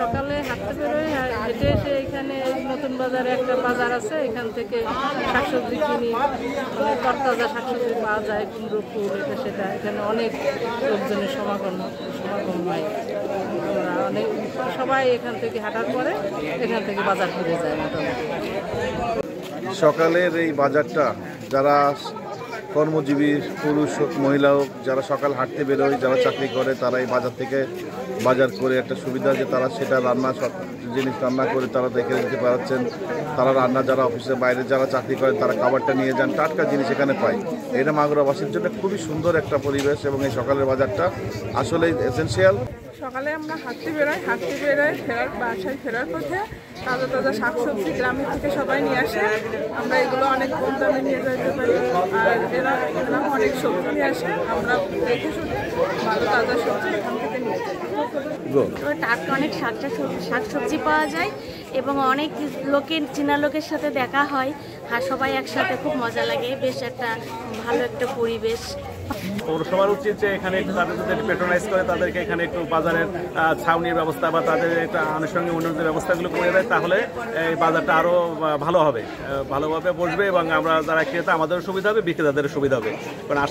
সকালে হাঁটতে বেরোই, হেঁটে এসে এখানে নতুন বাজারে একটা বাজার আছে, এখান থেকে শাকসবজি কিনি, মানে তরতাজা শাকসবজি পাওয়া যায়, কুমড়ো ফুল এটা সেটা। এখানে অনেক লোকজনের সমাগম হয়, আমরা অনেক সবাই এখান থেকে হাঁটার পরে এখান থেকে বাজার ঘুরে যায় মোটামুটি। সকালের এই বাজারটা যারা কর্মজীবী পুরুষ হোক মহিলা হোক, যারা সকাল হাঁটতে বেরোয়, যারা চাকরি করে, তারা এই বাজার থেকে বাজার করে একটা সুবিধা যে তারা সেটা রান্না সব জিনিস রান্না করে তারা দেখে দিতে পারছেন। তারা রান্না, যারা অফিসের বাইরে যারা চাকরি করেন তারা খাবারটা নিয়ে যান, টাটকা জিনিস এখানে পায়। এটা মাগুরাবাসীর জন্য খুবই সুন্দর একটা পরিবেশ এবং এই সকালের বাজারটা আসলেই এসেনশিয়াল। সকালে আমরা হাঁটতে বেরোই, বাসায় ফেরার পথে তাজা তাজা শাকসবজি গ্রামের থেকে সবাই নিয়ে আসে। আমরা এগুলো অনেক কম দামে নিয়ে যেতে পারি, আর এরা অনেক সবজি নিয়ে আসে। আমরা দেখে শুনে ভালো তাজা সবজি এখান থেকে নিয়ে যাই। টাটকা অনেক শাকসবজি পাওয়া যায় এবং অনেক চেনা লোকের সাথে দেখা হয়, আর সবাই একসাথে খুব মজা লাগে। বেশ একটা ভালো একটা পরিবেশ। পৌরসভার উচিত যে এখানে একটু তাদের যদি পেট্রোনাইজ করে, তাদেরকে এখানে একটু বাজারের ছাউনির ব্যবস্থা বা তাদের একটা আনুষঙ্গিক উন্নয়ন ব্যবস্থাগুলো করে দেয়, তাহলে এই বাজারটা আরও ভালোভাবে বসবে এবং আমরা যারা ক্রেতা আমাদেরও সুবিধা হবে, বিক্রেতাদেরও সুবিধা হবে। কারণ